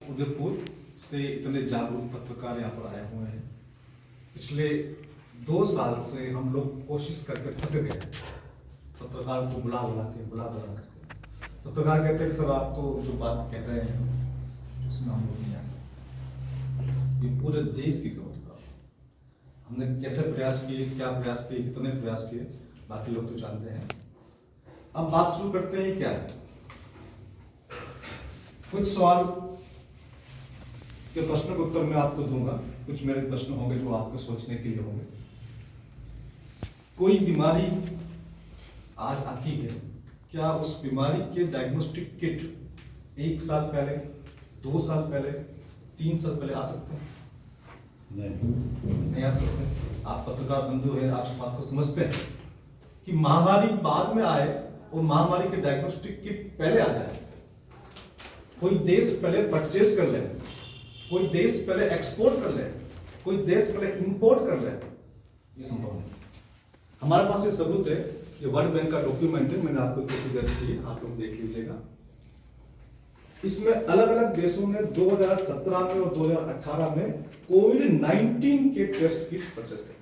उदयपुर से इतने जागरूक पत्रकार यहाँ पर आए हुए हैं। पिछले 2 साल से हम लोग कोशिश करके थक गए हैं, पत्रकार को बुला करके। पत्रकार कहते हैं सर आप तो जो बात कह रहे हैं उसमें हम लोग नहीं आ सकते। ये पूरे देश की खबर था। हमने कैसे प्रयास किए, क्या प्रयास किए, कितने प्रयास किए, बाकी लोग तो जानते हैं। अब बात शुरू करते हैं। क्या है, कुछ सवाल के प्रश्नों के उत्तर मैं आपको दूंगा, कुछ मेरे प्रश्न होंगे जो आपको सोचने के लिए होंगे। कोई बीमारी आज आती है, क्या उस बीमारी के डायग्नोस्टिक किट 1 साल पहले, 2 साल पहले, 3 साल पहले आ सकते हैं? नहीं आ सकते। आप पत्रकार बंधु हैं, आप इस बात को समझते हैं कि महामारी बाद में आए और महामारी के डायग्नोस्टिक किट पहले आ जाए। कोई देश पहले परचेज कर ले, कोई देश पहले एक्सपोर्ट कर ले, कोई देश पहले इंपोर्ट कर ले, ये संभव नहीं। हमारे पास ये सबूत है, ये वर्ल्ड बैंक का डॉक्यूमेंट है, मैंने आपको कॉपी कर दी है, आप लोग देख लीजिएगा। इसमें अलग अलग देशों ने 2017 में और 2018 में कोविड-19 के टेस्ट किट परचेज की,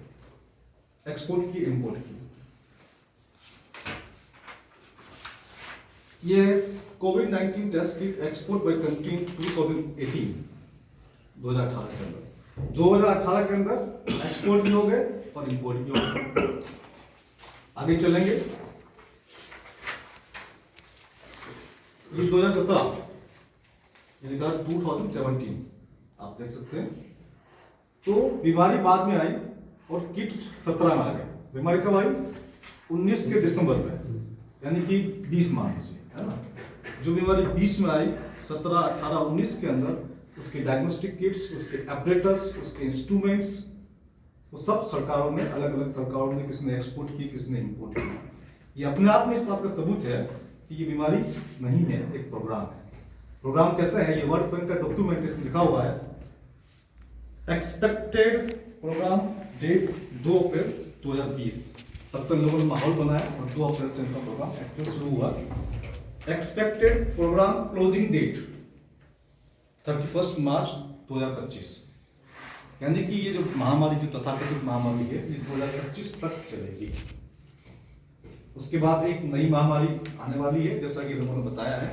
एक्सपोर्ट की, इंपोर्ट की। ये कोविड-19 test kit export by country 2018 2018 के अंदर 2018 के अंदर एक्सपोर्ट भी हो गए और इंपोर्ट भी हो गए। आगे चलेंगे, ये 2017 यानी 2017 आप देख सकते हैं। तो बीमारी बाद में आई और किट 17 में आ गई। बीमारी कब आई? 19 के दिसंबर में, यानी कि 20 मार्च, है ना। जो बीमारी 20 में आई, 17, 18, 19 के अंदर उसके डायग्नोस्टिक किट्स, उसके एपरेटस, उसके इंस्ट्रूमेंट्स, वो सब सरकारों ने, अलग अलग सरकारों ने, किसने एक्सपोर्ट की, किसने इंपोर्ट की। ये अपने आप में इस बात का सबूत है कि ये बीमारी नहीं है, एक प्रोग्राम है। प्रोग्राम कैसा है? ये वर्ल्ड बैंक का डॉक्यूमेंट इसमें लिखा हुआ है, एक्सपेक्टेड प्रोग्राम डेट 2 अप्रैल 2020। तब तक लोगों ने माहौल बनाया और 2 अप्रैल से इनका प्रोग्राम एक्चुअल शुरू हुआ। एक्सपेक्टेड प्रोग्राम क्लोजिंग डेट 31 मार्च 2025, यानी कि ये जो महामारी, जो तथाकथित महामारी है, ये 2025 तक चलेगी। उसके बाद एक नई महामारी आने वाली है, जैसा कि लोगों ने बताया है,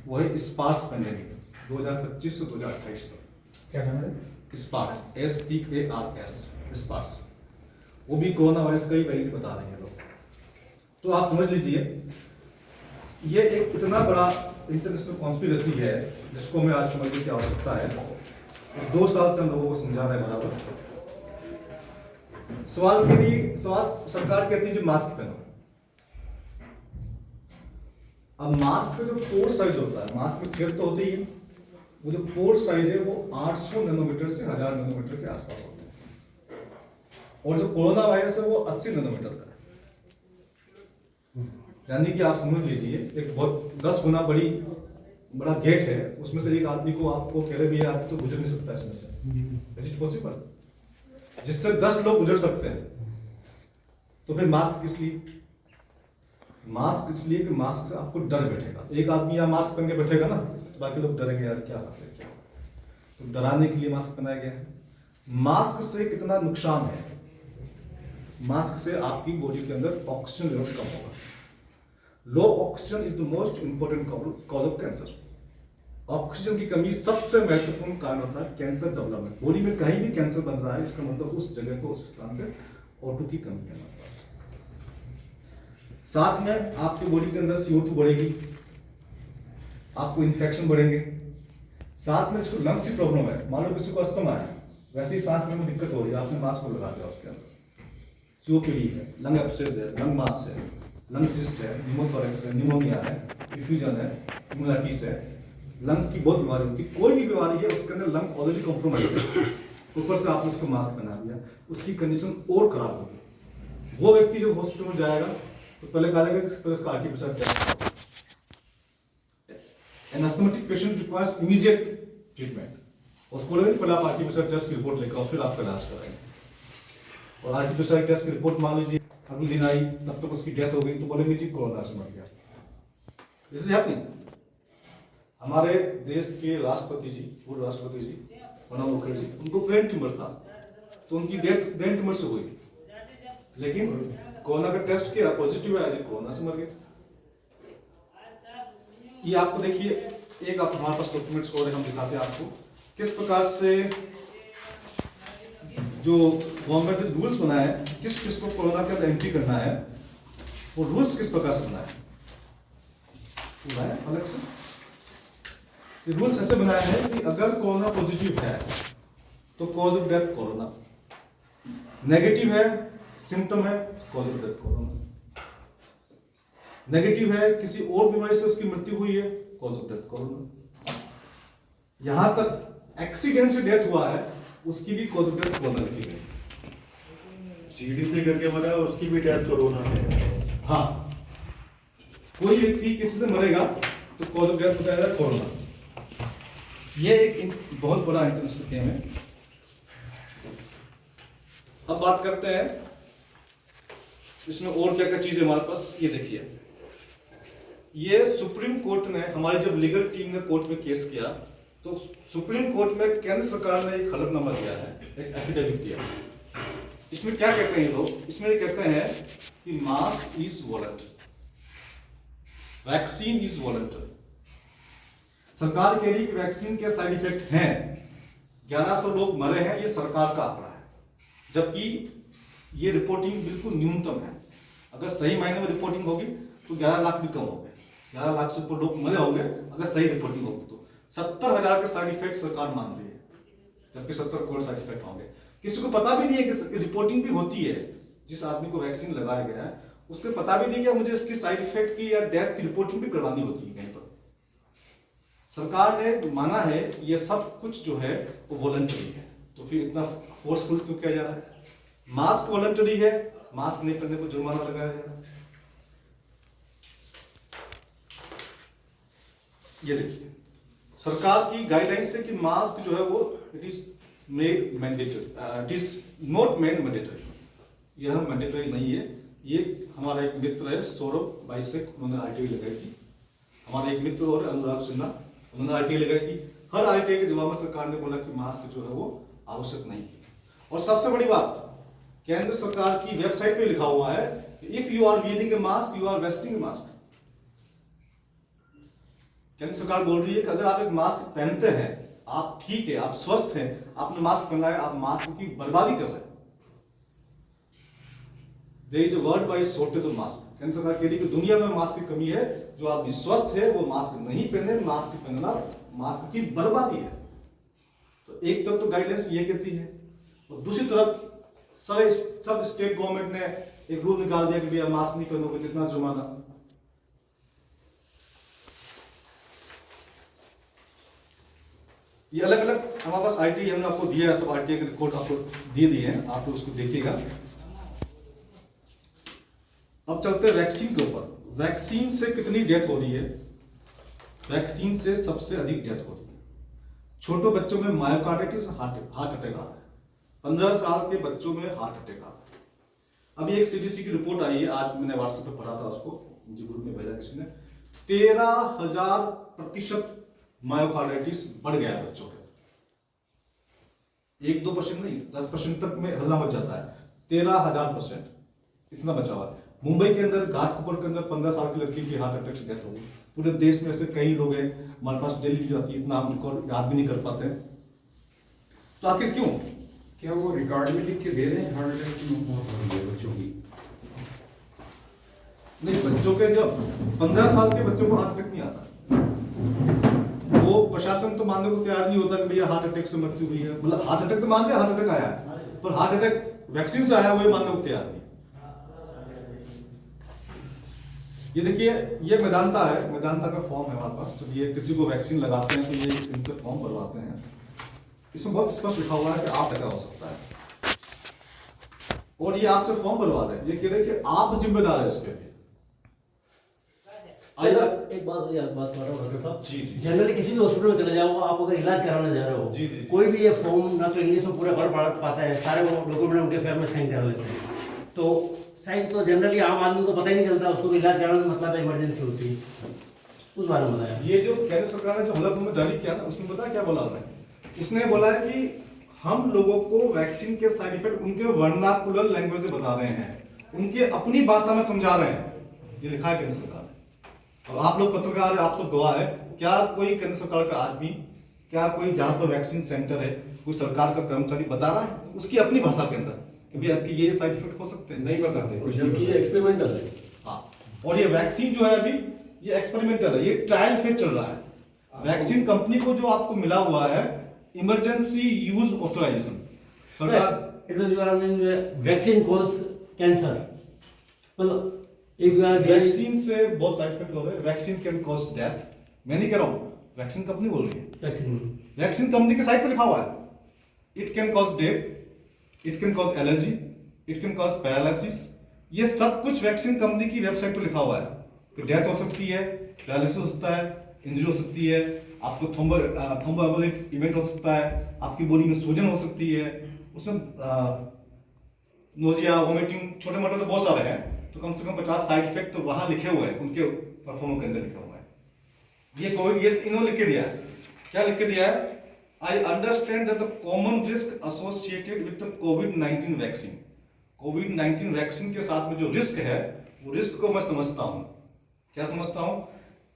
वो है स्पार्स पैंडेमिक, 2025 से 2028 तक। क्या नाम है? SPARS, SPARS, SPARS. वो भी कोरोना वायरस का ही वेरिएंट बता रहे हैं लोग। तो आप समझ लीजिए, ये एक इतना बड़ा इंटरनेशनल कॉन्स्पिरेसी है जिसको मैं आज समझने की आवश्यकता है। 2 साल से हम लोगों को समझा रहे हैं बराबर। सवाल के लिए सवाल सरकार कहती है जो मास्क पहनो। अब मास्क का जो पोर साइज होता है, मास्क में छेद तो होती है, वो जो पोर साइज है वो 800 नैनोमीटर से 1000 नैनोमीटर के आसपास होता है, और जो कोरोना वायरस है वो 80 नैनोमीटर का है। यानी कि आप समझ लीजिए, एक बहुत 10 गुना बड़ा गेट है, उसमें से एक आदमी को आपको कह रहे भी है, आप तो गुजर नहीं सकता इसमें से। इट इज पॉसिबल, जिससे 10 लोग गुजर सकते हैं। तो फिर मास्क किस लिए? मास्क इसलिए कि मास्क से आपको डर बैठेगा। एक आदमी या मास्क पहन के बैठेगा ना, तो बाकी लोग डरेंगे, यार क्या बात है। तो डराने के लिए मास्क पहनाया गया है। मास्क से कितना नुकसान है? मास्क से आपकी बॉडी के अंदर ऑक्सीजन लेवल कम होगा। Low oxygen is the most important cause of cancer. Oxygen की कमी सबसे महत्वपूर्ण कारण होता है कैंसर डेवलपमेंट। बॉडी में कहीं भी कैंसर बन रहा है, इसका मतलब उस जगह को, उस स्थान पे O2 की कमी है हमारे पास। साथ में आपकी बॉडी के अंदर CO2 बढ़ेगी, आपको इन्फेक्शन बढ़ेंगे। साथ में जिसको लंग्स की प्रॉब्लम है, मान लो किसी को अस्थमा है, वैसे ही सांस लेने में दिक्कत हो रही है, आपने मास्क को लगा दिया, उसके अंदर COPD है, लंग एब्सेस है, लंग मास है, लंग सिस्ट है, निमोथोरेक्स है, निमोनिया है, डिफ्यूजन है, इम्यूनाइटिस है, लंग्स की बहुत बीमारी होती है। कोई भी बीमारी है उसके अंदर लंग ऑलरेडी कॉम्प्रोमाइज है, ऊपर से आपने उसको मास्क पहना दिया, उसकी कंडीशन और खराब होगी। वो व्यक्ति जब हॉस्पिटल में जाएगा तो पहले कहा जाएगा पहले उसका RT-PCR test. An asthmatic patient requires immediate treatment, उसको बोलेंगे पहले आप RT-PCR टेस्ट की रिपोर्ट लेकर फिर आपका इलाज कराएंगे। और RT-PCR टेस्ट की रिपोर्ट मान लीजिए अगले दिन आई, तब तक उसकी डेथ हो गई, तो बोलेंगे जी कोरोना से मर गया। This is happening. हमारे देश के राष्ट्रपति जी, पूर्व राष्ट्रपति जी प्रणब मुखर्जी, उनको ब्रेन ट्यूमर था, तो उनकी डेथ ब्रेन ट्यूमर से हुई, लेकिन कोरोना का टेस्ट किया, पॉजिटिव आया जी, कोरोना से मर गए। ये आपको देखिए, एक आप हमारे पास डॉक्यूमेंट्स और हम दिखाते हैं आपको किस प्रकार से जो गवर्नमेंट ने रूल्स बनाए हैं, किस किस को कोरोना के अंदर एंट्री करना है, वो रूल्स किस प्रकार से बनाए अलग से। ये रूल्स ऐसे बनाए हैं कि अगर कोरोना पॉजिटिव है तो cause of death corona, negative है सिम्टम है cause of death corona, negative है किसी और बीमारी से उसकी मृत्यु हुई है कॉज ऑफ डेथ कोरोना, यहां तक एक्सीडेंट से डेथ हुआ है उसकी भी कॉज ऑफ डेथ कोरोना लिखी गई। सीढ़ी से करके मरा उसकी भी डेथ कोरोना है। हाँ, कोई व्यक्ति किसी से मरेगा तो कॉज ऑफ डेथ बताया जाए कोरोना। ये एक बहुत बड़ा एंट्रेंस स्कीम है। अब बात करते हैं इसमें और क्या क्या चीजें हमारे पास। ये देखिए, ये सुप्रीम कोर्ट ने, हमारी जब लीगल टीम ने कोर्ट में केस किया तो सुप्रीम कोर्ट में केंद्र सरकार ने एक हलफनामा दिया है, एक एफिडेविट दिया। इसमें क्या कहते हैं ये लोग? इसमें ये कहते हैं कि mask is voluntary, vaccine is voluntary. सरकार कह रही कि वैक्सीन के साइड इफेक्ट हैं, 1100 लोग मरे हैं, ये सरकार का आंकड़ा है, जबकि ये रिपोर्टिंग बिल्कुल न्यूनतम है। अगर सही मायने में रिपोर्टिंग होगी तो 11 लाख भी कम हो गए, 11 लाख से ऊपर लोग मरे होंगे अगर सही रिपोर्टिंग होगी। तो 70,000 के साइड इफेक्ट सरकार मान रही है, जबकि 70 करोड़ साइड इफेक्ट होंगे। किसी को पता भी नहीं है कि रिपोर्टिंग भी होती है, जिस आदमी को वैक्सीन लगाया गया है उसको पता भी नहीं कि मुझे इसकी साइड इफेक्ट की या डेथ की रिपोर्टिंग भी करवानी होती है कहीं पर। सरकार ने माना है ये सब कुछ जो है वो वॉलंटरी है, तो फिर इतना फोर्सफुल क्यों किया जा रहा है? मास्क वॉलंटरी है, मास्क नहीं पहनने को जुर्माना लगाया जा रहा है। ये देखिए, सरकार की गाइडलाइंस है कि मास्क जो है वो it is made mandatory, it is not made mandatory, यह मैंडेटरी नहीं है। ये हमारा एक मित्र है सौरभ बाइसेक, उन्होंने आरटीआई लगाई थी। हमारे एक मित्र और अनुराग सिन्हा, उन्होंने आरटीआई लगाई थी। हर आरटीआई के जवाब में सरकार ने बोला कि मास्क जो है वो आवश्यक नहीं है। और सबसे बड़ी बात, केंद्र सरकार की वेबसाइट पे लिखा हुआ है if you are wearing a mask you are wasting a mask. केंद्र सरकार बोल रही है कि अगर आप एक मास्क पहनते हैं, आप ठीक है, आप स्वस्थ हैं, आपने मास्क पहना है, आप मास्क की बर्बादी कर रहे हैं। There is a world wide shortage of mask। केंद्र सरकार कह रही है कि दुनिया में मास्क की कमी है, जो आदमी स्वस्थ है वो मास्क नहीं पहने, मास्क पहनना मास्क की बर्बादी है। तो एक तरफ तो गाइडलाइंस ये कहती है, और दूसरी तरफ सब स्टेट गवर्नमेंट ने एक रूल निकाल दिया कि भैया मास्क नहीं पहनोगे तो इतना जुर्माना। ये अलग अलग हमारे पास आरटीआई हमने आपको दिया है, सब आरटीआई के रिकॉर्ड आपको दे दिए हैं, आप लोग उसको देखिएगा। अब चलते हैं वैक्सीन के ऊपर। वैक्सीन से कितनी डेथ हो रही है? वैक्सीन से सबसे अधिक डेथ हो रही है। छोटे बच्चों में मायोकार्डाइटिस, हार्ट अटैक आ रहा है, 15 साल के बच्चों में हार्ट अटैक आ रहा है। अभी एक सीडीसी की रिपोर्ट आई है, आज मैंने व्हाट्सएप पे पढ़ा था, उसको मुझे ग्रुप में भेजा किसी ने। 13,000% मायोकार्डाइटिस बढ़ गया है बच्चों के। 1-2% नहीं, 10% तक में हल्ला मच जाता है। 13,000% इतना बचा हुआ है। मुंबई के अंदर घाटकोपर के अंदर 15 साल की लड़की की हार्ट अटैक से डेथ हो गई। पूरे देश में ऐसे कई लोग हैं, हमारे पास डेली जाती है, इतना हम रिकॉर्ड याद भी नहीं कर पाते हैं। तो आखिर क्यों? क्या वो रिकॉर्ड में लिख के दे रहे हैं हार्ट अटैक की मौत हो गई बच्चों की? नहीं, बच्चों के जब 15 साल के बच्चों को हार्ट अटैक नहीं आता, वो प्रशासन तो मानने को तैयार नहीं होता कि भैया हार्ट अटैक से मृत्यु हुई है। मतलब हार्ट अटैक तो मान रहे हार्ट अटैक आया है, पर हार्ट अटैक वैक्सीन से आया वो मानने को तैयार नहीं। ये देखिए, ये मेदांता है, मेदांता का फॉर्म है हमारे पास। जब ये किसी को वैक्सीन लगाते हैं तो ये इनसे फॉर्म भरवाते हैं। इसमें बहुत स्पष्ट लिखा हुआ है कि आप क्या हो सकता है, और ये आपसे फॉर्म भरवा रहे हैं, ये कह रहे हैं कि आप जिम्मेदार है इसके लिए। एक बात कर रहा हूँ साहब, जी जी, जनरली किसी भी हॉस्पिटल में चले जाओ, आप अगर इलाज कराने जा रहे हो, जी जी, कोई भी ये फॉर्म ना तो इंग्लिश में पूरा पढ़ पाता है, सारे वो डॉक्यूमेंट उनके फेयर में साइन करा लेते हैं। तो साइन तो जनरली आम आदमी को पता ही नहीं चलता, उसको तो इलाज कराने में मतलब इमरजेंसी होती है। उस बारे में बताया। ये जो केंद्र सरकार ने जो हलफनामा जारी किया ना, उसमें पता है क्या बोला उन्होंने? उसने बोला है कि हम लोगों को वैक्सीन के साइड इफेक्ट उनके वर्नाकुलर लैंग्वेज में बता रहे हैं, उनके अपनी भाषा में समझा रहे हैं। ये लिखा है केंद्र सरकार ने। और आप लोग पत्रकार, आप सब गवाह है, क्या कोई केंद्र सरकार का आदमी, क्या कोई जहां पर वैक्सीन सेंटर है, कोई सरकार का कर्मचारी बता रहा है उसकी अपनी भाषा के अंदर कि भैया इसके ये साइड इफेक्ट हो सकते हैं? नहीं बताते कुछ नहीं जबकि ये एक्सपेरिमेंटल है। हाँ, और ये वैक्सीन जो है अभी ये एक्सपेरिमेंटल है, ये ट्रायल फेज चल रहा है। वैक्सीन कंपनी को जो आपको मिला हुआ है इमरजेंसी यूज ऑथराइजेशन, सरकार it was I mean vaccine cause cancer, मतलब इफ यू आर वैक्सीन से बहुत साइड इफेक्ट हो रहे हैं। Vaccine can cause death. मैं नहीं कह रहा हूँ, वैक्सीन कंपनी बोल रही है, वैक्सीन वैक्सीन कंपनी के साइट पे लिखा हुआ है it can cause death, it can cause allergy, it can cause paralysis. ये सब कुछ वैक्सीन कंपनी की वेबसाइट पे लिखा हुआ है कि डेथ हो सकती है, पैरालिसिस हो सकता है, इंजरी हो सकती है, आपको थ्रोम्बोएम्बोलिक इवेंट हो सकता है, आपकी बॉडी में सूजन हो सकती है, उसमें नोजिया, वोमिटिंग, छोटे मोटे तो बहुत सारे हैं, तो कम से कम 50 साइड इफेक्ट तो वहां लिखे हुए हैं, उनके परफॉर्मर के अंदर लिखा हुआ है। ये कोविड, ये इन्होंने लिख के दिया है। क्या लिख के दिया है? आई understand that the common risk associated with the covid vaccine. Covid vaccine के साथ में जो रिस्क है, वो रिस्क को मैं समझता हूं। क्या समझता हूं?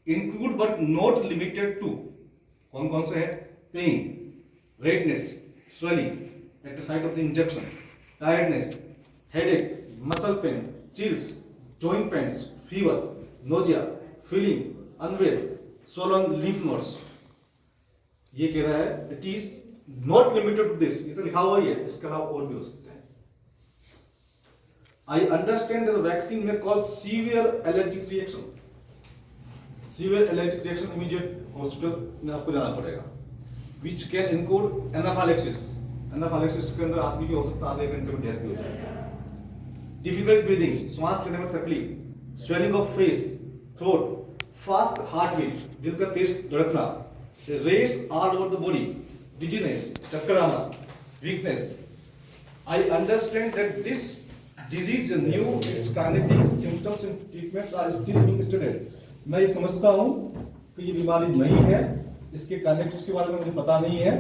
Include but not limited to, कौन कौन से है? Pain, redness, swelling at the site of the injection, tiredness, headache, muscle pain, chills, joint pains, fever, nausea, feeling unwell, swollen lymph nodes। ये कह रहा है it is not limited to this, ये तो लिखा हुआ ही है, इसके अलावा और भी हो सकते हैं। I understand that the vaccine में cause severe allergic reaction. Severe allergic reaction immediate hospital में आपको जाना पड़ेगा, which can include anaphylaxis. Anaphylaxis के अंदर आदमी की हो सकता है आधे घंटे में डेथ भी हो जाएगी। डिफिकल्ट ब्रीदिंग, श्वास लेने में तकलीफ, swelling of face, throat, fast heart beat, दिल का तेज धड़कना, rash all over the body, dizziness, चक्कर आना, weakness. I understand that this disease new, its kinetic symptoms and treatments are still being studied. मैं ये समझता हूं कि ये बीमारी नई है, इसके काइनेटिक्स के बारे में मुझे पता नहीं है,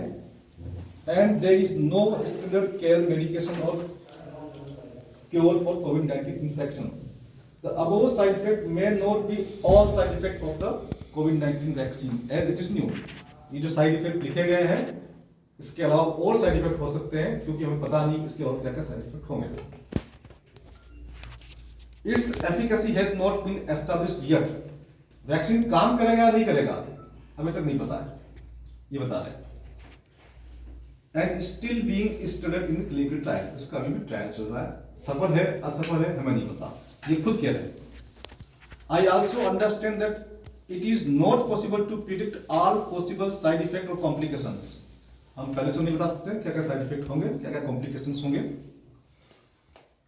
and there is no standard care medication or cure for कोविड-19 infection. The above side effect may not be all side effect of the COVID-19 vaccine as it is new. ये जो साइड इफेक्ट लिखे गए हैं, इसके अलावा और side effect हो सकते हैं, क्योंकि हमें पता नहीं इसके और क्या क्या साइड इफेक्ट होंगे। Its efficacy has not been established yet. Vaccine काम करेगा या नहीं करेगा अभी तक नहीं पता है, ये बता रहे हैं। And still being studied in clinical trial, इसका अभी भी ट्रायल चल रहा है, सफल है असफल है हमें नहीं पता, ये खुद कह रहे हैं। I also understand that it is not possible to predict all possible side effect or complications. हम पहले से नहीं बता सकते क्या क्या साइड इफेक्ट होंगे, क्या क्या कॉम्प्लिकेशंस होंगे,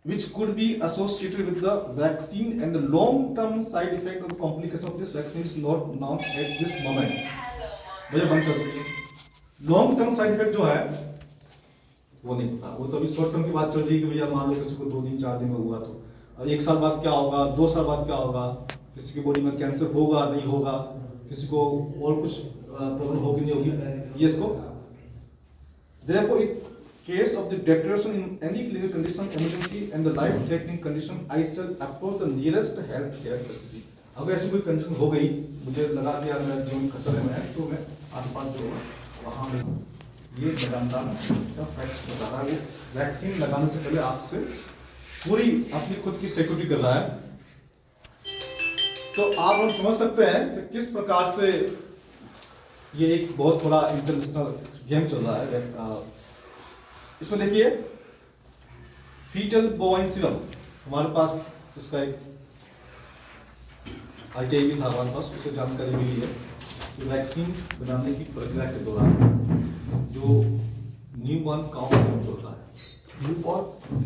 which could be associated with the vaccine, and the long-term side effect or complication of this vaccine is not known at this moment. मुझे बंद कर दो। लॉन्ग टर्म साइड इफेक्ट जो है वो नहीं पता, वो तो अभी शॉर्ट टर्म की बात चल रही है कि भैया मान लो किसी को 2 दिन 4 दिन में हुआ तो 1 साल बाद क्या होगा, 2 साल बाद क्या होगा, किसी की बॉडी में कैंसर होगा नहीं होगा, किसी को और कुछ प्रॉब्लम होगी नहीं होगी, ये इसको। Therefore, in case of the deterioration in any clinical condition, emergency and the life-threatening condition, I shall approach the nearest health care facility. अगर ऐसी कोई कंडीशन हो गई, मुझे लगा कि यार मेरा जीवन खतरे में है, तो मैं आसपास जो है वहाँ में ये लगातार का फैक्ट्स बता रहा है। वो वैक्सीन लगाने से पहले आपसे पूरी अपनी खुद की सिक्योरिटी कर रहा है। तो आप हम समझ सकते हैं कि किस प्रकार से ये एक बहुत बड़ा इंटरनेशनल गेम चल रहा है। इसमें देखिए फीटल बोवाइन सीरम, हमारे पास इसका एक आईटीआई भी था हमारे पास, उससे जानकारी मिली है कि वैक्सीन बनाने की प्रक्रिया के दौरान जो न्यूबॉर्न काफ सीरम चलता है,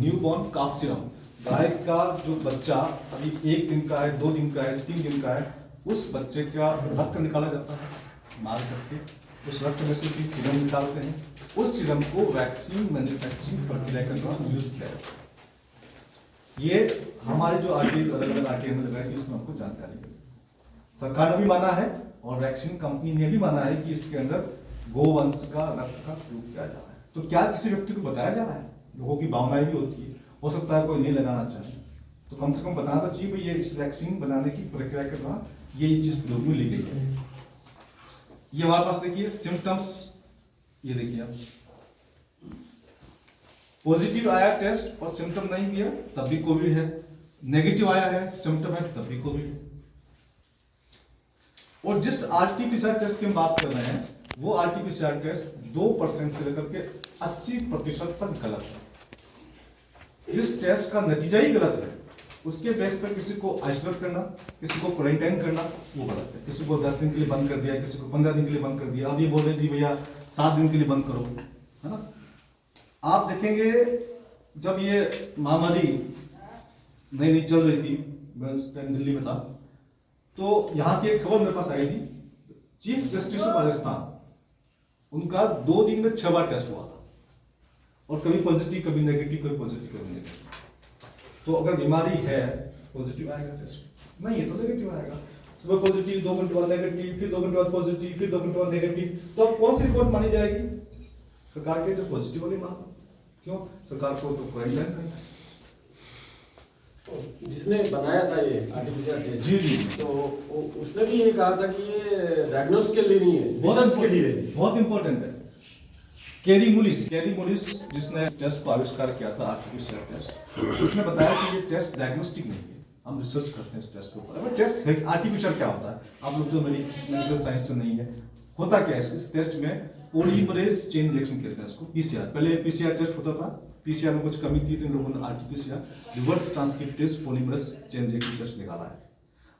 न्यूबॉर्न काफ सीरम, गाय का जो बच्चा अभी 1 दिन का है, 2 दिन का है, 3 दिन का है, उस बच्चे का रक्त निकाला जाता है मार करके, उस रक्त में से भी सीरम निकालते हैं, उस सीरम को वैक्सीन मैन्युफैक्चरिंग प्रक्रिया के दौरान यूज किया जाता है। ये हमारे जो आरटीआई अलग अलग आरटीआई में लगाई थी उसमें आपको जानकारी मिली। सरकार ने भी माना है और वैक्सीन कंपनी ने भी माना है कि इसके अंदर गोवंश का रक्त का प्रयोग किया जा रहा है। तो क्या किसी व्यक्ति को बताया जा रहा है? लोगों की भावनाएं भी होती है, हो सकता है कोई नहीं लगाना चाहे, तो कम से कम बताना तो चाहिए भाई ये इस वैक्सीन बनाने की प्रक्रिया के दौरान ये चीज प्रयोग में ली गई है। ये हमारे पास देखिए सिम्टम्स, ये देखिए आप, पॉजिटिव आया टेस्ट और सिम्टम नहीं दिया तब भी कोविड है, नेगेटिव आया है सिम्टम है तब भी कोविड है। और जिस आरटीपीसीआर टेस्ट की हम बात कर रहे हैं वो आरटीपीसीआर टेस्ट 2% से लेकर के 80% तक गलत है। जिस टेस्ट का नतीजा ही गलत है उसके बेस पर किसी को आइसोलेट करना, किसी को क्वारंटाइन करना वो गलत है। किसी को 10 दिन के लिए बंद कर दिया, किसी को 15 दिन के लिए बंद कर दिया, अब ये बोल रहे जी भैया 7 दिन के लिए बंद करो, है ना। आप देखेंगे जब ये महामारी नई नई चल रही थी, मैं उस टाइम दिल्ली में था, तो यहाँ की एक खबर मेरे पास आई थी, चीफ जस्टिस ऑफ राजस्थान, उनका 2 दिन में 6 बार टेस्ट हुआ था और कभी पॉजिटिव कभी नेगेटिव, कभी पॉजिटिव कभी नेगेटिव। तो अगर बीमारी है पॉजिटिव आएगा टेस्ट, नहीं है तो नेगेटिव आएगा। सुबह पॉजिटिव, 2 घंटे बाद नेगेटिव, फिर 2 घंटे बाद पॉजिटिव, फिर 2 घंटे बाद नेगेटिव, तो अब कौन सी रिपोर्ट मानी जाएगी? सरकार के जो पॉजिटिव वाली मानो। क्यों? सरकार को तो क्वारंटाइन करना है। जिसने बनाया था ये आर्टिफिशियल टेस्ट, जी जी, तो उसने भी ये कहा था कि ये डायग्नोस के लिए नहीं है, रिसर्च के लिए है। बहुत इंपॉर्टेंट है। केरी मुलिस जिसने इस टेस्ट को आविष्कार किया था आर्टिफिशियल टेस्ट, उसने बताया कि ये टेस्ट डायग्नोस्टिक नहीं है, हम रिसर्च करते हैं इस टेस्ट के ऊपर। अब टेस्ट है आर्टिफिशियल क्या होता है? आप लोग जो मेडिकल साइंस से नहीं है, होता क्या है इस टेस्ट में? पॉलीमरेज चेन रिएक्शन कहते हैं इसको, पीसीआर। पहले पीसीआर टेस्ट होता था, पीसीआर में कुछ कमी थी तो इन लोगों ने RTPCR, reverse transcriptase polymerase chain reaction test निकाला है।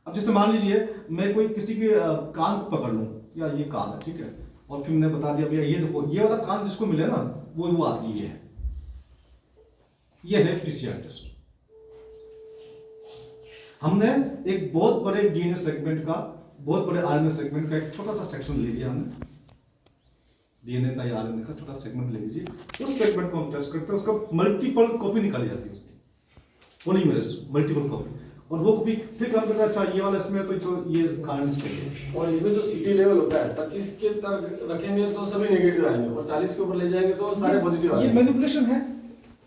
अब जैसे मान लीजिए मैं कोई किसी के कान को पकड़ लूं, या ये कान है, ठीक है, और फिर मैंने बता दिया भैया ये देखो ये वाला कान जिसको मिले ना वो आदमी ये है, ये है पीसीआर टेस्ट। हमने एक बहुत बड़े डीएनए सेगमेंट का, बहुत बड़े आरएनए सेगमेंट का एक छोटा सा सेक्शन ले लिया हमने, डीएनए का या आरएनए का छोटा सेगमेंट ले लीजिए, उस सेगमेंट को हम टेस्ट करते हैं, उसका मल्टीपल कॉपी निकाली जाती है उसकी, पॉलीमरेज मल्टीपल कॉपी, और वो कॉपी फिर काम करता है। अच्छा ये वाला इसमें तो जो ये कारण इसमें, और इसमें जो सीटी लेवल होता है 25 के तक रखेंगे तो सभी नेगेटिव आएंगे, और 40 के ऊपर ले जाएंगे तो सारे पॉजिटिव आएंगे। ये मैनिपुलेशन है,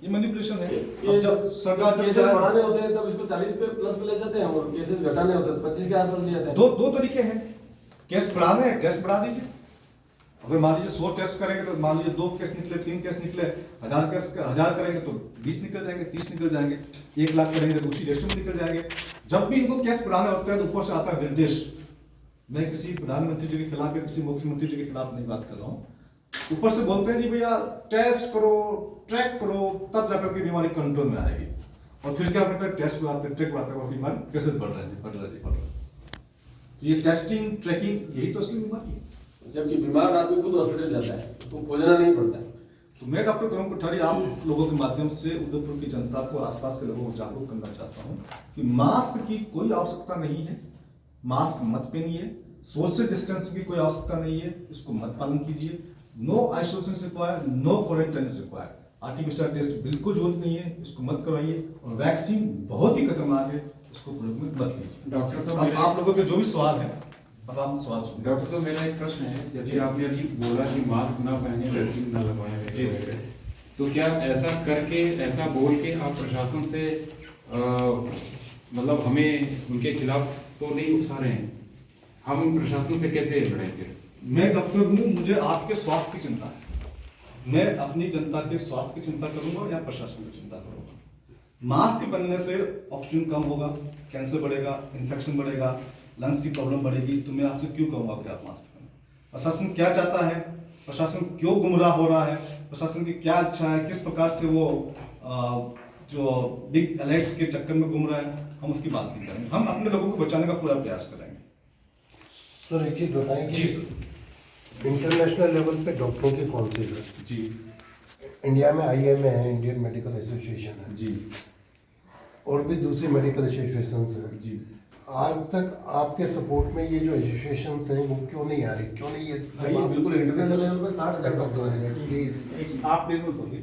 ये मैनिपुलेशन है। ये जब सरकार केसेस बढ़ाने होते हैं तब इसको 40 पे प्लस पे ले जाते हैं, और केसेस घटाने होते हैं 25 के आसपास ले जाते हैं। दो तरीके हैं, केस बढ़ाने हैं, टेस्ट बढ़ा दीजिए। अगर मान लीजिए 100 टेस्ट करेंगे तो मान लीजिए 2 केस निकले, 3 केस निकले, 1000 करेंगे तो 20 निकल जाएंगे, 30 निकल जाएंगे, 1 लाख करेंगे तो उसी रेशो में निकल जाएंगे। जब भी इनको केस बढ़ाने होते हैं तो ऊपर से आता है निर्देश। मैं किसी प्रधानमंत्री जी के खिलाफ या किसी मुख्यमंत्री जी के खिलाफ नहीं बात कर रहा हूँ, ऊपर से बोलते हैं जी भैया टेस्ट करो, ट्रैक करो, तब जाकर के बीमारी कंट्रोल में आएगी। और फिर क्या करते हैं, टेस्ट बढ़ाते हैं, ट्रैक बढ़ाते हैं, बीमारी कैसे बढ़ रहा है। ये टेस्टिंग ट्रैकिंग यही तो असली बीमारी है। जबकि बीमार आदमी खुद हॉस्पिटल जाता है, उसको खोजना नहीं पड़ता है। तो मैं डॉक्टर तरुण कोठारी आप लोगों के माध्यम से उदयपुर की जनता को, आसपास के लोगों को जागरूक करना चाहता हूँ कि मास्क की कोई आवश्यकता नहीं है, मास्क मत पहनिए, सोशल डिस्टेंसिंग की कोई आवश्यकता नहीं है, इसको मत पालन कीजिए। No isolation required, no quarantine required. Artificial test बिल्कुल जरूरत नहीं है, इसको मत करवाइए। और वैक्सीन बहुत ही खतरनाक है, इसको प्रयोग में मत लीजिए। डॉक्टर साहब अब आप लोगों के जो भी सवाल है, अब आप सवाल सुनिए। डॉक्टर साहब मेरा एक प्रश्न है, जैसे आपने अभी बोला कि मास्क ना पहने, वैक्सीन ना लगवाएं, तो क्या ऐसा करके, ऐसा बोल के आप प्रशासन से मतलब हमें उनके खिलाफ तो नहीं उकसा रहे हैं, हम प्रशासन से कैसे लड़ेंगे? मैं डॉक्टर हूँ, मुझे आपके स्वास्थ्य की चिंता है। मैं अपनी जनता के स्वास्थ्य की चिंता करूंगा या प्रशासन की चिंता करूंगा। मास्क पहनने से ऑक्सीजन कम होगा, कैंसर बढ़ेगा, इन्फेक्शन बढ़ेगा, लंग्स की प्रॉब्लम बढ़ेगी, तो मैं आपसे क्यों कहूंगा कि आप मास्क पहनें? प्रशासन क्या चाहता है, प्रशासन क्यों गुमराह हो रहा है, प्रशासन की क्या इच्छा है, किस प्रकार से वो जो बिग एलाइट्स के चक्कर में घूम रहा है, हम उसकी बात नहीं करेंगे। हम अपने लोगों को बचाने का पूरा प्रयास करेंगे। सर एक चीज बताएं जी कि सर। इंटरनेशनल लेवल पे डॉक्टरों की काउंसिल है जी इंडिया में, आईएमए है, इंडियन मेडिकल एसोसिएशन है जी और भी दूसरी मेडिकल एसोसिएशंस हैं जी। आज तक आपके सपोर्ट में ये जो एसोसिएशंस हैं वो क्यों नहीं आ रही, क्यों नहीं ये बिल्कुल इंटरनेशनल लेवल पे 60,000 प्लीज आप निर्भर होंगे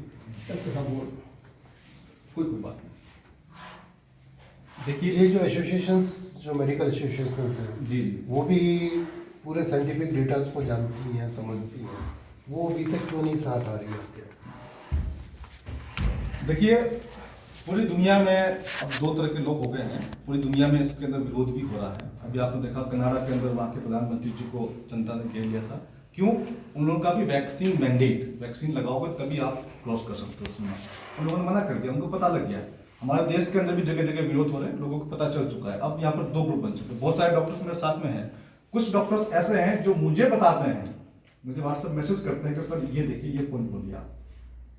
कोई बात नहीं। देखिए ये जो एसोसिएशंस जो मेडिकल एसोसिएशंस हैं जी जी वो भी पूरे साइंटिफिक डेटास को जानती हैं, समझती हैं, वो अभी तक क्यों नहीं साथ आ रही है आपके? देखिए पूरी दुनिया में अब दो तरह के लोग हो गए हैं, पूरी दुनिया में इसके अंदर विरोध भी हो रहा है। अभी आपने देखा कनाडा के अंदर वहाँ के प्रधानमंत्री जी को जनता ने घेर लिया था। क्यों? उन लोगों का भी वैक्सीन मैंडेट, वैक्सीन लगाओगे तभी आप क्रॉस कर सकते हो सीमा। उन लोगों ने मना कर दिया, उनको पता लग गया। हमारे देश के अंदर भी जगह जगह विरोध हो रहे हैं, लोगों को पता चल चुका है। अब यहाँ पर दो ग्रुप बन चुके हैं। बहुत सारे डॉक्टर्स मेरे साथ में हैं, कुछ डॉक्टर्स ऐसे हैं जो मुझे बताते हैं, मुझे व्हाट्सएप मैसेज करते हैं कि सर ये देखिए ये पॉइंट बोलिए,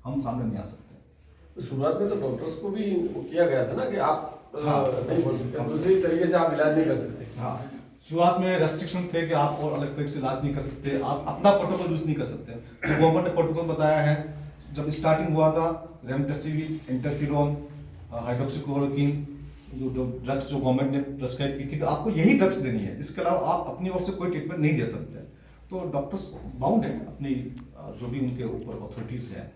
हम सामने नहीं आ सकते। शुरुआत में तो डॉक्टर्स को भी वो किया गया था ना कि आप हाँ। नहीं बोल सकते, दूसरी तरीके से आप इलाज नहीं कर सकते। हाँ, शुरुआत में रेस्ट्रिक्शन थे कि आप और अलग तरीके से इलाज नहीं कर सकते, आप अपना प्रोटोकॉल यूज नहीं कर सकते। तो गवर्नमेंट ने प्रोटोकॉल बताया है, जब स्टार्टिंग हुआ था रेमडेसिविर, इंटरफेरॉन, हाइड्रोक्सीक्लोरोक्वीन, जो ड्रग्स जो गवर्नमेंट ने प्रेस्क्राइब की थी कि आपको यही ड्रग्स देनी है, इसके अलावा आप अपनी ओर से कोई ट्रीटमेंट नहीं दे सकते। तो डॉक्टर्स बाउंड है अपनी जो भी उनके ऊपर अथॉरिटीज है,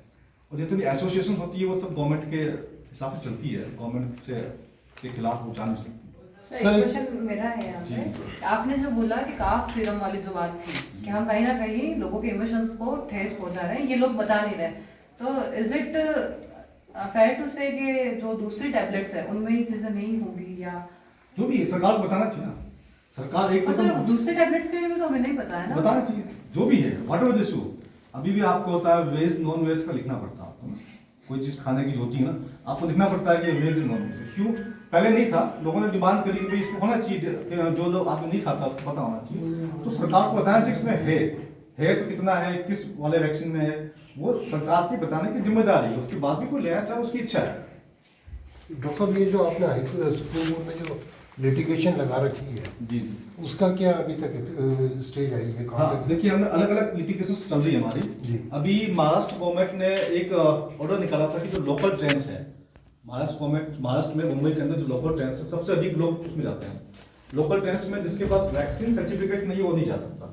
और जितनी एसोसिएशन होती है वो सब गवर्नमेंट के हिसाब से चलती है, गवर्नमेंट से के खिलाफ वो जा नहीं सकती। सर एक क्वेश्चन मेरा है यहाँ पे, आपने जो बोला कि काफ सीरम वाली जो बात थी कि हम कहीं ना कहीं लोगों के इमोशंस को ठेस पहुंचा रहे हैं, ये लोग बता नहीं रहे, तो इज इट फेयर टू से कि जो दूसरी टैबलेट्स है उनमें ही चीजें नहीं होंगी, या जो भी है सरकार को बताना चाहिए ना। सरकार एक सर दूसरे टैबलेट्स के लिए भी तो हमें नहीं पता है ना, बताना चाहिए जो भी है व्हाट एवर दिस। अभी भी आपको होता है वेज नॉन वेज का लिखना पड़ता है आपको ना, कोई चीज खाने की होती है ना, आपको लिखना पड़ता है कि वेज नॉन वेज। क्यों? पहले नहीं था, लोगों ने डिमांड करी कि भाई इसको होना चाहिए, जो लोग आदमी नहीं खाता उसको पता होना चाहिए। तो सरकार को बताना चाहिए इसमें है तो कितना है, किस वाले वैक्सीन में है, वो सरकार की बताने की जिम्मेदारी है। उसके बाद भी कोई ले चाहे उसकी इच्छा है। डॉक्टर साहब ये जो आपने सुप्रीम कोर्ट में जो लिटिगेशन लगा रखी है जी जी उसका क्या अभी तक स्टेज आई है? कहाँ हाँ, तक? देखिए हमने अलग अलग लिटिगेशन चल रही है हमारी। जी। अभी महाराष्ट्र गवर्नमेंट ने एक ऑर्डर निकाला था कि जो लोकल ट्रेन्स है, महाराष्ट्र में मुंबई के अंदर जो लोकल ट्रेन्स है, सबसे अधिक लोग उसमें जाते हैं। लोकल ट्रेन्स में जिसके पास वैक्सीन सर्टिफिकेट नहीं है वो नहीं जा सकता,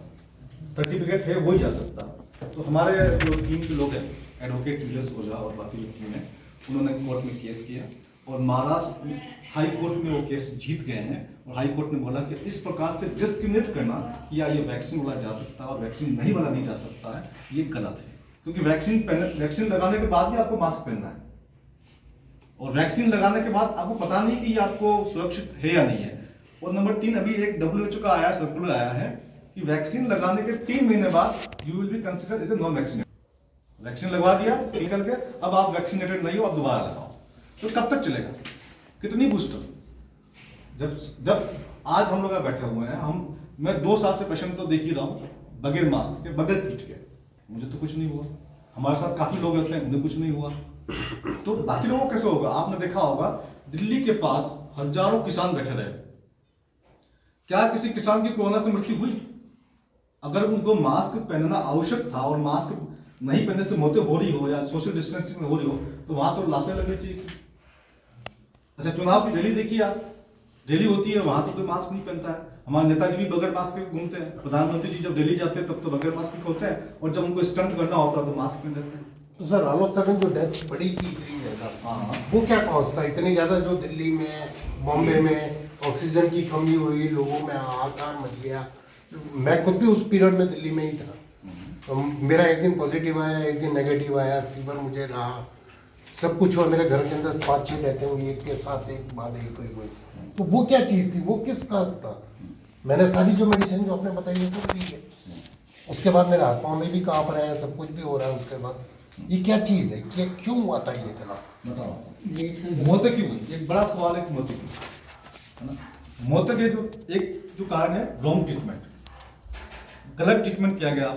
सर्टिफिकेट है वो ही जा सकता। तो हमारे जो टीम के लोग हैं, एडवोकेट नीरज ओझा और बाकी जो टीम है, उन्होंने कोर्ट में केस किया और महाराष्ट्र हाई कोर्ट में वो केस जीत गए हैं। और हाई कोर्ट ने बोला कि इस प्रकार से डिस्क्रिमिनेट करना कि या ये वैक्सीन वाला जा सकता है और वैक्सीन नहीं वाला नहीं जा सकता है, ये गलत है। क्योंकि वैक्सीन लगाने के बाद भी आपको मास्क पहनना है, और वैक्सीन लगाने के बाद आपको पता नहीं कि ये आपको सुरक्षित है या नहीं है। और नंबर 3, अभी एक WHO का आया सर्कुलर आया है कि वैक्सीन लगाने के 3 महीने बाद you will be considered as a non vaccinated. Vaccine लगवा दिया निकल के, अब आप वैक्सीनेटेड नहीं हो, आप दोबारा लगाओ, तो कब तक चलेगा? कितनी बूस्टर? जब आज हम लोग बैठे हुए हैं, मैं 2 साल से पेशेंट तो देख ही रहा हूँ बगैर मास्क के, बगैर किट के, मुझे तो कुछ नहीं हुआ। हमारे साथ काफी लोग रहते हैं, उन्हें कुछ नहीं हुआ, तो बाकी लोगों को कैसे होगा? आपने देखा होगा दिल्ली के पास हजारों किसान बैठे रहे, क्या किसी किसान की कोरोना से मृत्यु हुई? अगर उनको मास्क पहनना आवश्यक था और मास्क नहीं पहनने से मौतें हो रही हो या सोशल डिस्टेंसिंग हो रही हो, तो वहां तो लाशें लगनी चाहिए। अच्छा, चुनाव की रैली देखिए आप, रैली होती है वहां तो कोई मास्क नहीं पहनता है। हमारे नेताजी भी बगैर मास्क के घूमते हैं, प्रधानमंत्री जी जब रैली जाते हैं तब तो बगैर मास्क के होते हैं, और जब उनको स्टंट करना होता है तो मास्क पहन लेते हैं। तो सर ऑल ऑफ सडन जो डेथ बढ़ी थी इतनी ज्यादा, हाँ। वो क्या कॉज था? इतनी ज्यादा जो दिल्ली में, बॉम्बे में ऑक्सीजन की कमी हुई, लोगों में हाहाकार मच गया। मैं खुद भी उस पीरियड में दिल्ली में ही था, तो मेरा एक दिन पॉजिटिव आया, एक दिन नेगेटिव आया, फीवर मुझे रहा, सब कुछ हुआ। मेरे घर के अंदर 5-6 रहते हुए एक के साथ एक बाद एक हुई। तो वो क्या चीज़ थी, वो किस काज था? मैंने सारी जो मेडिसिन जो आपने बताई है वो ली है, उसके बाद मेरे हाथ पाँव में भी काँप रहे हैं, सब कुछ भी हो रहा है। उसके बाद ये क्या चीज़ है, क्या क्यों हुआ था ये इतना? बताओ मौतें क्यों हुई? एक बड़ा सवाल है कि मौतें क्यों, है ना? मौतें के जो कारण है रॉन्ग ट्रीटमेंट, गलत ट्रीटमेंट किया गया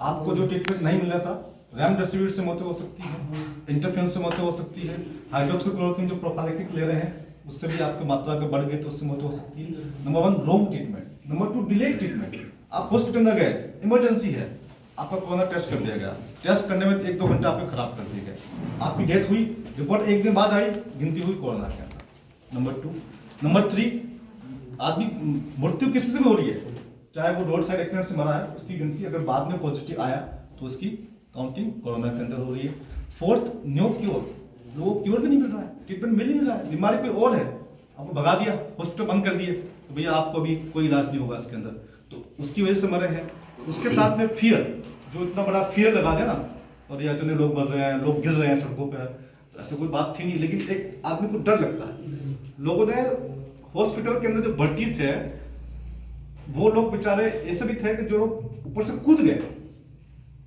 आपको जो ट्रीटमेंट नहीं मिला था। रेमडेसिविर से मौतें हो सकती है, इंटरफेरेंस से मौतें हो सकती है, हाइड्रोक्सीक्लोरोक्वीन जो प्रोफाइलेक्टिक ले रहे हैं उससे भी आपकी मात्रा अगर बढ़ गई तो उससे मौतें हो सकती है। Number 1 wrong treatment. Number 2 delay treatment. आप हॉस्पिटल में गए, इमरजेंसी है, आपका कोरोना टेस्ट कर दिया गया, टेस्ट करने में 1-2 घंटे आपके खराब कर दिए गए, आपकी डेथ हुई, रिपोर्ट 1 दिन बाद आई, गिनती हुई कोरोना के अंदर। नंबर 2। नंबर 3, आदमी मृत्यु किसी से भी हो रही है, चाहे वो रोड साइड एक्सीडेंट से मरा है, उसकी गिनती अगर बाद में पॉजिटिव आया तो उसकी काउंटिंग कोरोना के अंदर हो रही है। 4th, नो क्योर, लोगों को क्योर भी नहीं मिल रहा है, ट्रीटमेंट मिल ही नहीं रहा है, बीमारी कोई और है, आपको भगा दिया, हॉस्पिटल बंद कर दिए, तो भैया आपको अभी कोई इलाज नहीं होगा इसके अंदर, तो उसकी वजह से मरे हैं। उसके साथ में फियर, जो इतना बड़ा फियर लगा दिया ना, और ये इतने लोग मर रहे हैं, लोग गिर रहे हैं सड़कों पर, तो ऐसा कोई बात थी नहीं। लेकिन एक आदमी को डर लगता है। लोगों ने हॉस्पिटल के अंदर जो भर्ती थे वो लोग बेचारे ऐसे भी थे कि जो ऊपर से कूद गए,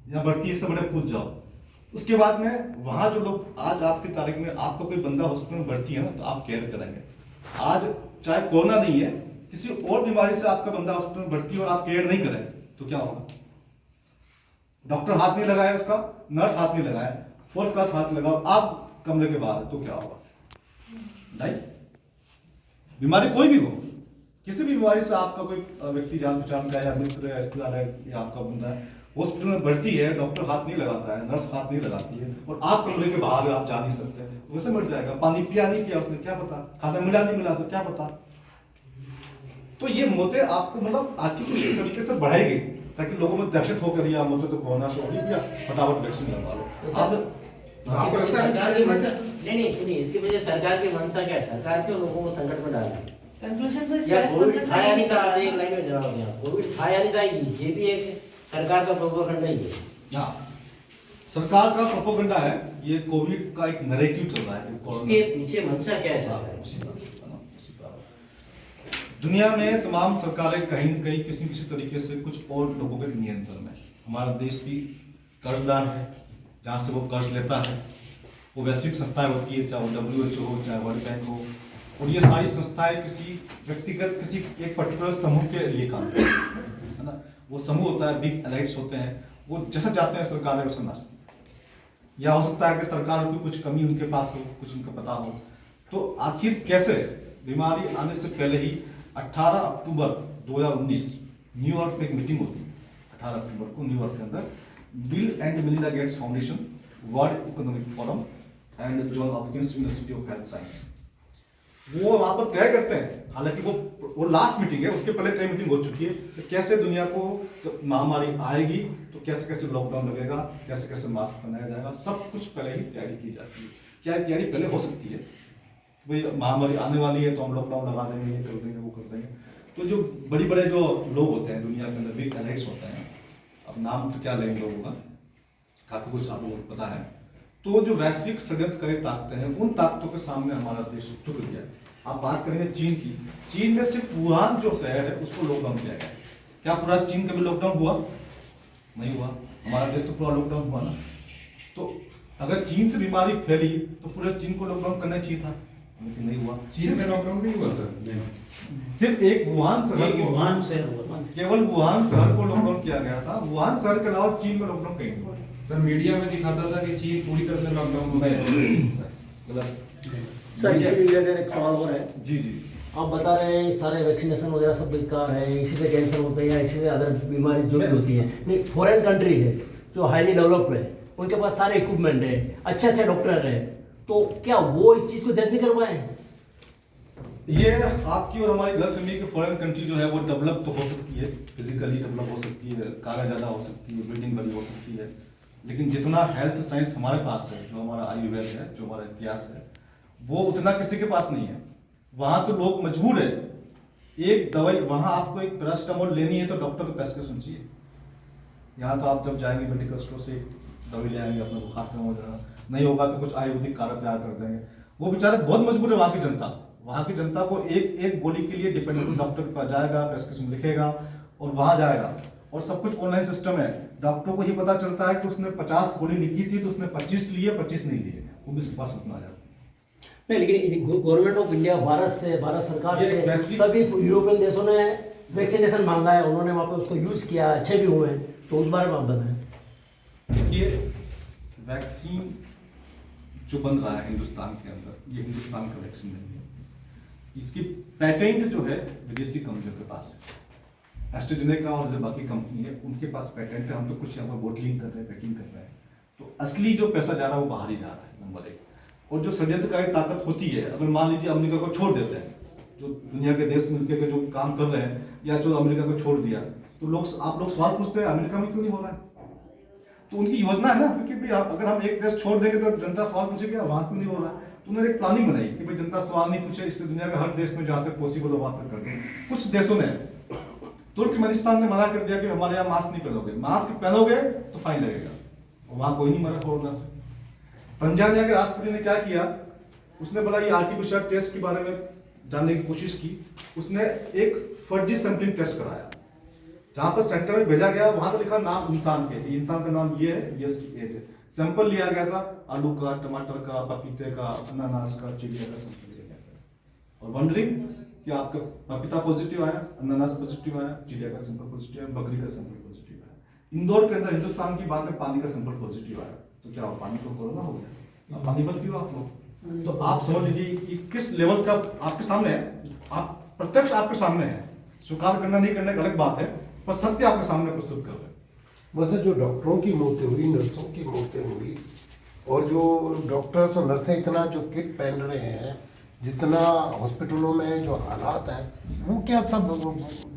या भर्ती इससे बड़े कूद जाओ। उसके बाद में वहां जो लोग, आज आपकी तारीख में आपको कोई बंदा हॉस्पिटल में भर्ती है ना, तो आप केयर करेंगे। आज चाहे कोरोना नहीं है, किसी और बीमारी से आपका बंदा हॉस्पिटल में भर्ती है और आप केयर नहीं करें तो क्या होगा? डॉक्टर हाथ नहीं लगाया, उसका नर्स हाथ नहीं लगाया, फोर्थ क्लास हाथ लगाओ, आप कमरे के बाहर, तो क्या होगा? नहीं, बीमारी कोई भी हो, किसी भी बीमारी से आपका कोई व्यक्ति जान पहचान का या मित्र है, रिश्तेदार है, या आपका बंदा है, हॉस्पिटल में भर्ती है, डॉक्टर हाथ नहीं लगाता है, नर्स हाथ नहीं लगाती है, और आप कमरे के बाहर आप जा नहीं सकते, तो वैसे मर जाएगा। पानी पिया नहीं पिया उसने, क्या पता, खाना मिला नहीं मिला तो क्या पता। तो ये मौतें आपको मतलब आर्टिफिशियल तरीके से बढ़ाई गई ताकि लोगों में दहशत होकर या मौतें तो कोरोना से होगी, या फटाफट वैक्सीन लगवा लो। इसकी वजह सरकार की मंशा, नहीं सुनिए, इसकी वजह सरकार की मंशा क्या है? सरकार क्यों लोगों को संकट में डाल रही है? कंक्लूजन तो इस या प्रेस कोविड कॉन्फ्रेंस था या नहीं था, में एक लाइन में जवाब दिया। कोविड था या नहीं था, ये भी एक सरकार का प्रोपेगेंडा ही है। हाँ, सरकार का प्रोपेगेंडा है, ये कोविड का एक नैरेटिव चल रहा है कि कोरोना। उसके पीछे मंशा क्या है सरकार की? उसी बात। दुनिया में तमाम सरकारें कहीं न कहीं किसी किसी तरीके से कुछ और लोगों के नियंत्रण में। हमारा देश भी कर्जदार है, जहाँ से वो कर्ज लेता है वो वैश्विक संस्थाएं होती है, चाहे वो WHO हो, चाहे वर्ल्ड बैंक हो, और ये सारी संस्थाएं किसी व्यक्तिगत, किसी एक पर्टिकुलर समूह के लिए काम करती है ना। वो समूह होता है, बिग एलाइट्स होते हैं, वो जैसा चाहते हैं सरकार वैसा नाचते हैं। या हो सकता है कि सरकार की कुछ कमी उनके पास हो, कुछ उनको पता हो। तो आखिर कैसे बीमारी आने से पहले ही 18 अक्टूबर 2019 न्यूयॉर्क में एक मीटिंग होती है। 18 अक्टूबर को न्यूयॉर्क के अंदर bill and Melinda Gates foundation, world economic forum and John Hopkins university of health science, वो वहां पर तय करते हैं। हालांकि वो लास्ट मीटिंग है, उसके पहले कई मीटिंग हो चुकी है कि कैसे दुनिया को जब महामारी आएगी तो कैसे कैसे लॉकडाउन लगेगा, कैसे कैसे मास्क बनाया जाएगा, सब कुछ पहले ही तैयारी की जाती है। क्या तैयारी पहले हो सकती है? भाई महामारी आने वाली है तो हम लॉकडाउन लगा देंगे, ये कर देंगे, वो कर देंगे। तो जो बड़ी बड़े जो लोग होते हैं दुनिया के अंदर, बिग एलाइट्स होते हैं, अब नाम तो क्या लेंगे लोगों का, काफी कुछ आप लोगों को पता है। तो जो वैश्विक षड्यंत्रकारी ताकतें हैं, उन ताकतों के सामने हमारा देश झुक गया। आप बात करेंगे चीन की, चीन में सिर्फ वुहान जो शहर है उसको लॉकडाउन किया गया। क्या पूरा चीन का भी लॉकडाउन हुआ? नहीं हुआ। हमारा देश तो पूरा लॉकडाउन हुआ ना। तो अगर चीन से बीमारी फैली तो पूरे चीन को लॉकडाउन करना चाहिए था, लेकिन नहीं हुआ। चीन में लॉकडाउन नहीं हुआ सर, सिर्फ एक वुहान शहर को, वुहान शहर हुआ। केवल वुहान शहर को लॉकडाउन किया गया था। वुहान शहर के अलावा चीन में लॉकडाउन कहीं नहीं हुआ। सर मीडिया में दिखाता था कि चीन पूरी तरह से लॉकडाउन हो गया। गलत। सर इसी रिलेटेड एक सवाल और है। जी जी। आप बता रहे हैं सारे वैक्सीनेशन वगैरह सब बेकार है, इसी से कैंसर होता है या इसी से अदर बीमारी जो भी होती है। नहीं, फॉरेन कंट्री है जो हाईली डेवलप्ड है, उनके पास सारे इक्विपमेंट है, अच्छे डॉक्टर है, तो क्या वो इस चीज़ को जज नहीं कर पाए? ये आपकी और हमारी गलतफहमी कि फॉरेन कंट्री जो है वो डेवलप तो हो सकती है, फिजिकली डेवलप हो सकती है, कारें ज़्यादा हो सकती है, बिल्डिंग बड़ी हो सकती है, लेकिन जितना हेल्थ साइंस हमारे पास है, जो हमारा आयुर्वेद है, जो हमारा इतिहास है, वो उतना किसी के पास नहीं है। वहाँ तो लोग मजबूर है, एक दवाई वहाँ आपको एक पैरासिटामोल लेनी है तो डॉक्टर को प्रेस्क्रिप्शन चाहिए। यहाँ तो आप जब जाएंगे मेडिकल स्टोर से दवाई ले आएंगे, अपना बुखार कम हो जाएगा, नहीं होगा तो कुछ आयुर्वेदिक काढ़ा तैयार कर देंगे। वो बेचारे बहुत मजबूर है। वहाँ की जनता, वहाँ की जनता को एक गोली के लिए डिपेंडेंट, डॉक्टर के पास जाएगा, प्रेस्क्रिप्शन लिखेगा और वहाँ जाएगा, और सब कुछ ऑनलाइन सिस्टम है। डॉक्टर को ये पता चलता है कि उसने 50 गोली लिखी थी तो उसने 25 लिए, 25 नहीं लिए, वो भी उसके पास उतना आ जाता है। नहीं, लेकिन गवर्नमेंट ऑफ इंडिया, भारत सरकार ये से वैश्विक- सभी यूरोपियन देशों ने वैक्सीनेशन मांगा है, उन्होंने वहाँ पे उसको यूज़ किया, अच्छे भी हुए हैं, तो उस बारे में आप बताएं। देखिए, वैक्सीन जो बन रहा है हिंदुस्तान के अंदर, ये हिंदुस्तान का वैक्सीन नहीं है। इसकी पेटेंट जो है विदेशी कंपनियों के पास है। एस्ट्राजेनेका और जो बाकी कंपनी है उनके पास पेटेंट है। हम तो कुछ यहाँ पर बोटलिंग कर रहे हैं, पैकिंग कर रहे हैं, तो असली जो पैसा जा रहा है वो बाहर ही जा रहा है, नंबर 1। और जो षड्यंत्रकारी ताकत होती है, अगर मान लीजिए अमेरिका को छोड़ देते हैं, जो दुनिया के देश मिलकर के जो काम कर रहे हैं, या जो अमेरिका को छोड़ दिया, तो आप लोग सवाल पूछते हैं अमेरिका में क्यों नहीं हो रहा है? तो उनकी योजना है ना, क्योंकि भाई अगर हम एक देश छोड़ देंगे तो जनता सवाल पूछेगी वहाँ क्यों नहीं हो रहा है। तो उन्होंने एक प्लानिंग बनाई कि भाई जनता सवाल नहीं पूछे, इसलिए दुनिया के हर देश में जहाँ तक पॉसिबल हो वहाँ तक कर दें। कुछ देशों ने, तुर्कमेनिस्तान ने मना कर दिया कि हमारे यहाँ मास्क नहीं पहनोगे, मास्क पहनोगे तो फाइन लगेगा, और वहाँ कोई नहीं मरा कोरोना से। तंजानिया के राष्ट्रपति ने क्या किया, उसने बोला ये आरटीपीसीआर टेस्ट के बारे में जानने की कोशिश की। उसने एक फर्जी सैंपलिंग टेस्ट कराया, जहां पर सेंटर में भेजा गया, वहां तो लिखा नाम इंसान के, इंसान का नाम ये है, ये उसकी एज है। सैंपल लिया गया था आलू का, टमाटर का, पपीते का, अनानास का, चिड़िया का सैंपल लिया गया था। और वंडरिंग कि आपका पपीता पॉजिटिव आया, अनानास पॉजिटिव आया, चिड़िया का सैंपल पॉजिटिव आया, बकरी का सैंपल पॉजिटिव आया। इंदौर के अंदर हिंदुस्तान की बात है, पानी का सैंपल पॉजिटिव आया, तो क्या पानी को कोरोना हो गया? पानी बंद क्यों आप लोग? तो आप समझ लीजिए कि किस लेवल का आपके सामने है, आप प्रत्यक्ष आपके सामने है, स्वीकार करना नहीं करना एक अलग बात है, पर सत्य आपके सामने प्रस्तुत कर रहे हैं। वैसे जो डॉक्टरों की मौतें हुई, नर्सों की मौतें हुई, और जो डॉक्टर्स और नर्सें इतना जो किट पहन रहे हैं, जितना हॉस्पिटलों में जो हालात हैं, वो क्या सब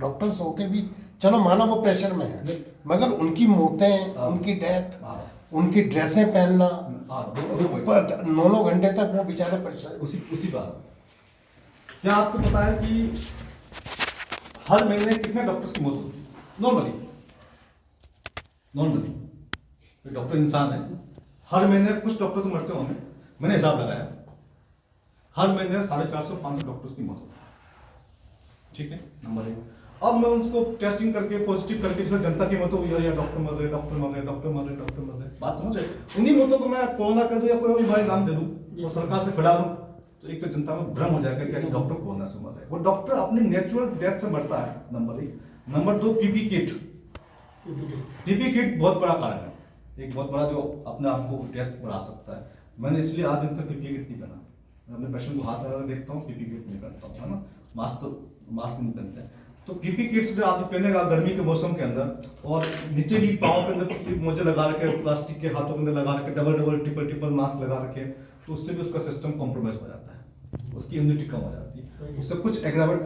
डॉक्टर्स होके भी, चलो माना वो प्रेशर में है, मगर उनकी मौतें, उनकी डेथ, उनकी ड्रेसें पहनना, 9 घंटे तक वो बेचारे परेशान। उसी बात, क्या आपको पता है कि हर महीने कितने डॉक्टर्स की मौत होती है? नॉर्मली डॉक्टर इंसान है, हर महीने कुछ डॉक्टर तो मरते होंगे, मैंने हिसाब लगाया, हर महीने 450-500 डॉक्टर्स की मौत होती है, ठीक है, नंबर 1। अब मैं उसको टेस्टिंग करके पॉजिटिव करके जैसे जनता की मौत हुई है, या डॉक्टर मर रहे, डॉक्टर मर रहे, डॉक्टर मर रहे, डॉक्टर मर रहे, बात समझ रहे? उन्हीं मौतों को मैं कोरोना कर दूं या कोई और बीमारी नाम दे दूं और सरकार से खिला दूं, तो एक तो जनता में भ्रम हो जाएगा कि डॉक्टर कोरोना से मर रहे हैं। वो डॉक्टर अपनी नेचुरल डेथ से मरता है, नंबर 1। नंबर 2, पीपी किट बहुत बड़ा कारण है, एक बहुत बड़ा जो अपने आप को डेथ बढ़ा सकता है। मैंने इसलिए आज दिन तक पीपी किट नहीं पहना, मैं अपने पेशेंट को हाथ लगा देखता हूँ, पीपी किट नहीं पहनता हूँ, है ना, मास्क नहीं पहनते हैं। तो पीपी किट से आप पहनेगा गर्मी के मौसम के अंदर, और नीचे भी पाँव के अंदर मोजे लगा रखे, प्लास्टिक के हाथों के अंदर लगा रखे, डबल ट्रिपल मास्क लगा रखे, तो उससे भी उसका सिस्टम कॉम्प्रोमाइज हो जाता है, उसकी इम्यूनिटी कम हो जाती है, उससे कुछ एग्रावेट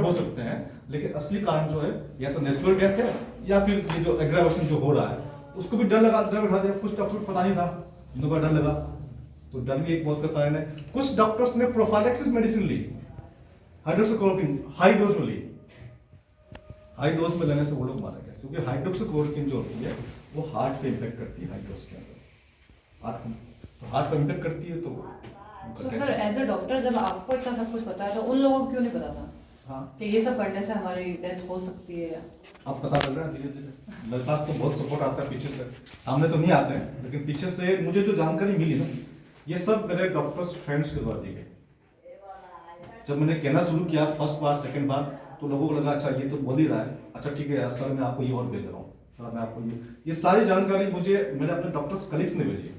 हो सकते हैं, लेकिन असली कारण जो है या तो नेचुरल डेथ है, या फिर ये जो एग्रावेशन जो हो रहा है उसको भी डर बैठा दिया। कुछ डॉक्टर को पता नहीं था, उनको डर लगा, तो डर भी एक बहुत का कारण है। कुछ डॉक्टर्स ने प्रोफाइलैक्सिस मेडिसिन ली, हाइड्रोक्सीक्लोरोक्विन हाई डोज में ली, हाई डोज में लेने से वो लोग मारे गए, क्योंकि हाइड्रोक्सीक्लोरोक्विन जो होती है वो हार्ट पे इफेक्ट करती है, हाई डोज के अंदर हार्ट पे इफेक्ट करती है। तो सर एज अ डॉक्टर जब आपको इतना सब कुछ पता है, तो उन लोगों को क्यों नहीं पता था कि ये सब करने से हमारी डेथ हो सकती है? अब पता चल रहा है धीरे धीरे, मेरे पास तो बहुत सपोर्ट आता है पीछे से, सामने तो नहीं आते हैं, लेकिन पीछे से मुझे जो जानकारी मिली ना, ये सब मेरे डॉक्टर्स फ्रेंड्स के द्वारा दी गई। जब मैंने कहना शुरू किया फर्स्ट बार, सेकंड बार, तो लोगों को लगा अच्छा ये तो बोल ही रहा है, अच्छा ठीक है यार सर मैं आपको ये और भेज रहा हूँ, सर मैं आपको ये सारी जानकारी मुझे मेरे अपने डॉक्टर्स कलीग्स ने भेजी,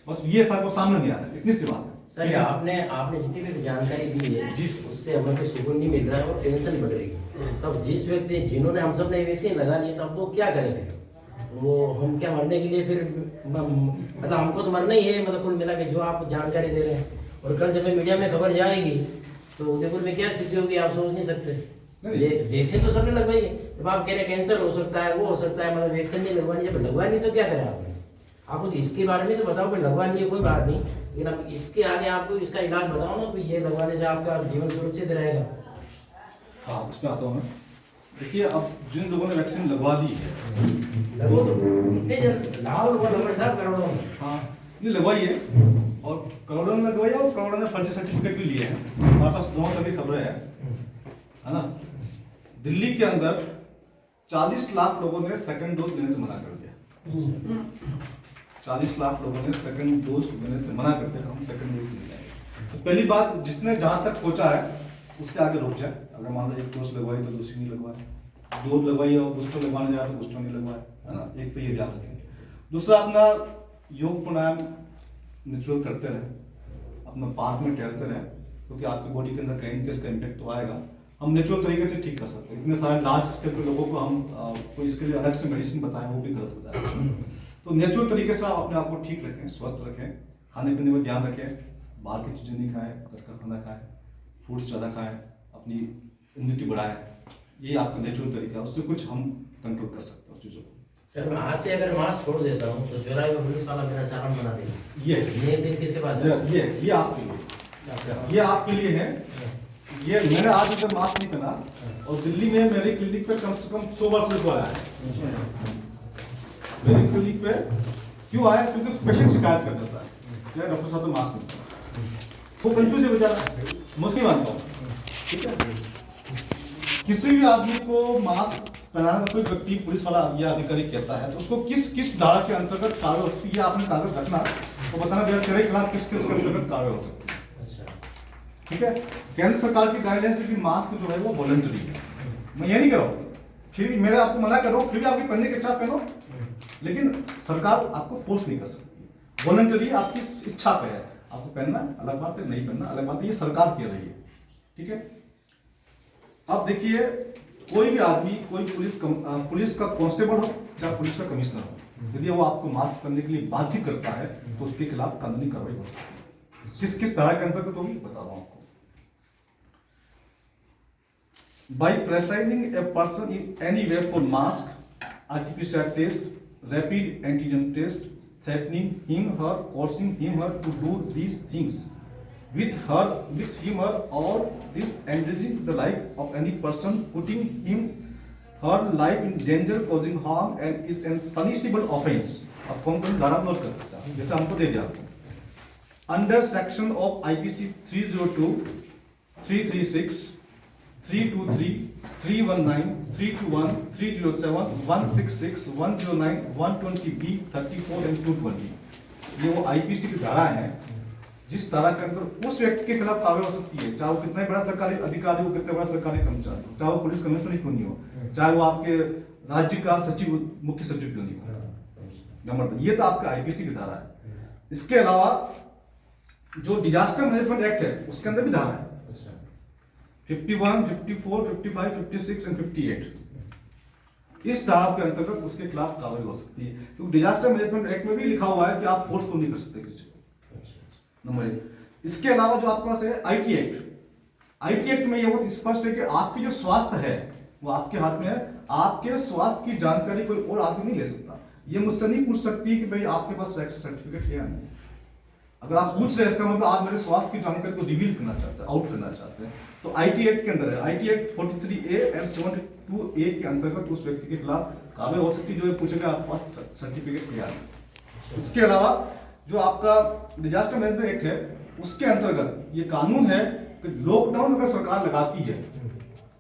बस ये था वो सामने नहीं आ रहा, इतनी सी बात है। सर आपने जितनी भी जानकारी दी है जी, उससे हमें तो सुकून नहीं मिल रहा है और टेंशन बढ़ रही है। तब जिस व्यक्ति जिन्होंने हम सब ने वैसे लगा लिया, तो अब वो क्या करें फिर? वो हम क्या मरने के लिए फिर मतलब हमको तो मरना ही है, मतलब कुल मिला के जो आप जानकारी दे रहे हैं। और कल जब मीडिया में खबर जाएगी तो उदयपुर में क्या स्थिति होगी आप सोच नहीं सकते। वैक्सीन तो सबने लगवाई है, जब आप कह रहे हैं कैंसर हो सकता है, वो हो सकता है, मतलब वैक्सीन नहीं लगवानी, जब लगवानी तो क्या करें आपने? आप कुछ इसके बारे में तो बताओ, कोई लगवानी है कोई बात नहीं, लेकिन अब इसके आगे आपको इसका इलाज बताओ ना, कि ये लगवाने से आपका जीवन सुरक्षित रहेगा। हाँ उसमें आता हूँ मैं। देखिए अब जिन लोगों ने वैक्सीन लगवा दी है, लगो तो इतने जल्द लाओ लोग साहब करोड़ों में। हाँ नहीं लगवाई है, और करोड़ों में लगवाई है, और करोड़ों ने फर्जी सर्टिफिकेट भी लिए हैं, हमारे पास दोनों तरह की खबरें हैं, है ना। दिल्ली के अंदर 40 लाख लोगों ने सेकंड डोज लेने से मना कर दिया, 40 लाख लोगों ने सेकंड डोज लेने से मना कर दिया, हम सेकंड डोज नहीं लेंगे। तो पहली बात, जिसने जहां तक पहुंचा है उसके आगे रुक जाए। अगर मान लो एक डोज लगवाई तो दूसरी नहीं लगवाए, दो लगवाई और बूस्टर लगवाने जाए तो बूस्टर नहीं लगवाए, है ना, एक तो ये ध्यान रखें। दूसरा अपना योग प्राणायाम नेचुरल करते रहे, अपना पार्क में टहलते रहे, क्योंकि आपकी बॉडी के अंदर कहीं इसका इम्पैक्ट तो आएगा, हम नेचुरल तरीके से ठीक कर सकते हैं। इतने सारे लार्ज स्केल के लोगों को हम कोई इसके लिए अलग से मेडिसिन बताएं वो भी गलत हो जाएगा। तो नेचुरल तरीके से आप अपने आप को ठीक रखें, स्वस्थ रखें, खाने पीने में ध्यान रखें, बाहर की चीज़ें नहीं खाएं, घर का खाना खाएं, फ्रूट्स ज़्यादा खाएं, अपनी इम्यूनिटी बढ़ाएं, ये आपका नेचुरल तरीका है, उससे कुछ हम कंट्रोल कर सकते हैं उस चीज़ों को। सर मैं आज से अगर मास्क छोड़ देता हूँ तो जुलाई में पुलिस वाला मेरा चालान बना देगा। ये फिर किसके पास है? ये आपके लिए, ये आपके लिए है। ये मैंने आज जब मास्क नहीं पहना और दिल्ली में मेरी क्लिनिक पे कम से कम 100 बार पुलिस वाला है मेरी क्लिनिक पे। क्यों आया? क्योंकि पेशेंट शिकायत कर देता है क्या डॉक्टर साहब तो मास्क नहीं पहना, वो कंफ्यूज है बेचारा। मुझे मानता हूँ, ठीक है। किसी भी आदमी को मास्क पहनाना कोई व्यक्ति पुलिस वाला या अधिकारी कहता है तो उसको किस धारा के अंतर्गत कार्रवाई हो सकती है आपने कागज रखना तो बताना भैया तेरे खिलाफ किस के अंतर्गत कार्रवाई हो सकती है। अच्छा ठीक है। केंद्र सरकार की गाइडलाइंस है कि मास्क जो है वो वॉलंटरी है। मैं ये नहीं कर रहा हूँ, फिर भी मेरे आपको मना कर रहा हूँ, फिर भी आपकी पहनने की इच्छा पहनो, लेकिन सरकार आपको फोर्स नहीं कर सकती। वॉलंटरी आपकी इच्छा पे है, आपको पहनना अलग बात है, नहीं पहनना अलग बात है, ये सरकार कह रही है। ठीक है। अब देखिए कोई भी आदमी, कोई पुलिस का कांस्टेबल हो चाहे पुलिस का कमिश्नर हो, यदि वो आपको मास्क पहनने के लिए बाध्य करता है तो उसके खिलाफ कानूनी कार्रवाई हो सकती है। किस धारा के अंतर्गत होगी बता रहा हूं आपको। By pressurising a person in any way for mask, RTPCR test, rapid antigen test, threatening him her, coercing him her to do these things with him or this endangering the life of any person, putting him her life in danger, causing harm and is an punishable offence। अब कौन कौन धारा note कर सकता है, जैसे हमको दे दिया under section of IPC 302, 336, 323, 319, 321, 307, 166, 109, 120B, 34 and 220 ये वो आईपीसी की धारा है जिस धारा के अंदर उस व्यक्ति के खिलाफ कार्रवाई हो सकती है, चाहे वो कितना बड़ा सरकारी अधिकारी हो, कितना बड़ा सरकारी कर्मचारी हो, चाहे वो पुलिस कमिश्नर क्यों नहीं हो, चाहे वो आपके राज्य का सचिव, मुख्य सचिव क्यों नहीं हो। नंबर 2 ये तो आपका आईपीसी की धारा है। इसके अलावा जो डिजास्टर मैनेजमेंट एक्ट है उसके अंदर भी धारा है 51, 54, 55, 56 एंड 58। इस धारा के अंतर्गत उसके खिलाफ कार्रवाई हो सकती है, क्योंकि डिजास्टर मैनेजमेंट एक्ट में भी लिखा हुआ है कि आप फोर्स को नहीं कर सकते किसी को। नंबर 1। इसके अलावा जो आपके पास है आईटी एक्ट, आईटी एक्ट में यह बहुत स्पष्ट है कि आपकी जो स्वास्थ्य है वो आपके हाथ में है, आपके स्वास्थ्य की जानकारी कोई और आदमी नहीं ले सकता। ये मुझसे नहीं पूछ सकती कि भाई आपके पास वैक्सीन सर्टिफिकेट है या नहीं। अगर आप पूछ रहे हैं इसका मतलब आप मेरे स्वास्थ्य की जानकारी को रिवील करना चाहते हैं, आउट करना चाहते हैं, तो आईटी एक्ट के अंदर है। IT act 43A and 72A के अंतर्गत उस व्यक्ति के खिलाफ कार्रवाई हो सकती है जो ये पूछेगा आपके पास सर्टिफिकेट है। इसके अलावा जो आपका डिजास्टर मैनेजमेंट एक्ट है उसके अंतर्गत ये कानून है कि लॉकडाउन अगर सरकार लगाती है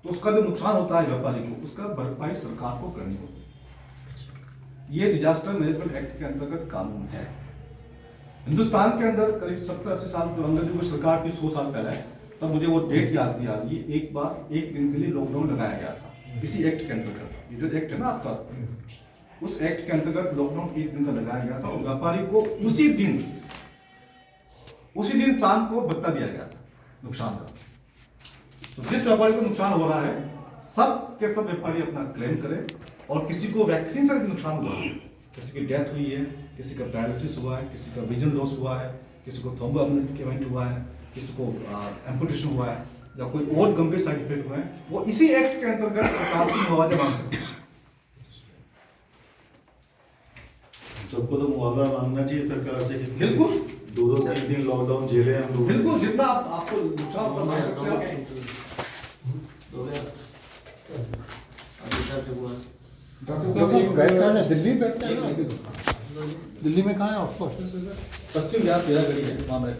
तो उसका जो नुकसान होता है व्यापारी को, उसका भरपाई सरकार को करनी होती है। ये डिजास्टर मैनेजमेंट एक्ट के अंतर्गत कानून है। हिंदुस्तान के अंदर करीब 70-80 साल जो अंग्रेजों की सरकार थी 100 साल पहले, तब मुझे वो डेट याद नहीं आ रही, एक बार एक दिन के लिए लॉकडाउन लगाया गया था इसी एक्ट के अंतर्गत। ये जो एक्ट है ना आपका, उस एक्ट के अंतर्गत लॉकडाउन एक दिन का लगाया गया था और व्यापारी को उसी दिन शाम को भत्ता दिया गया था नुकसान का। तो जिस व्यापारी को नुकसान हो रहा है सब के सब व्यापारी अपना क्लेम करें। और किसी को वैक्सीन से नुकसान हुआ है, किसी की डेथ हुई है, किसी का पैरालिसिस हुआ है, किसी का विजन लॉस हुआ है, किसी को थ्रोम्बोएम्बोलिक हुआ है, किसी को एम्पुटेशन हुआ है या कोई और गंभीर साइड इफेक्ट हुए हैं, वो इसी एक्ट के अंतर्गत सरकार से मुआवजा मांग सकते हैं। सबको तो मुआवजा मांगना चाहिए सरकार से। बिल्कुल 2-3 दिन लॉकडाउन झेले हम लोग। बिल्कुल जितना आपको नुकसान होता मांग सकते हैं। डॉक्टर साहब बैठना है दिल्ली, बैठना है ना अभी तो। दिल्ली में कहाँ है आपको? पश्चिम बिहार तेरा गली है वहाँ मैं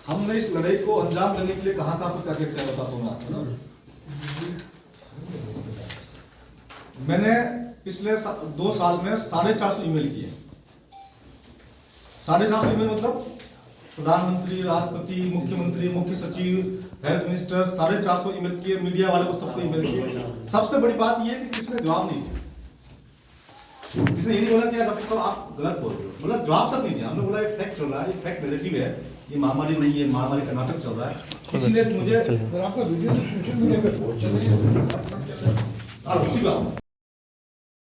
हमने इस लड़ाई को अंजाम देने के लिए कहाँ कहाँ पर क्या क्या बताता हूँ आपको ना। मैंने पिछले 2 साल में 450 ईमेल किए। 450 ईमेल मतलब प्रधानमंत्री, राष्ट्रपति, मुख्यमंत्री, मुख्य सचिव, हेल्थ मिनिस्टर, 450 ईमेल किए, मीडिया वाले को सबको ईमेल किए। सबसे बड़ी बात यह है कि किसी ने जवाब नहीं दिया। किसी ने ये नहीं बोला कि डॉक्टर साहब आप गलत बोल रहे हो, बोला जवाब तक नहीं दिया। हमने बोला ये फैक्ट चल रहा है, ये फैक्ट नैरेटिव है, ये महामारी नहीं है, महामारी का नाटक चल रहा है, इसलिए मुझे आपका वीडियो तो सोशल मीडिया पे पहुंच रही है। उसी बात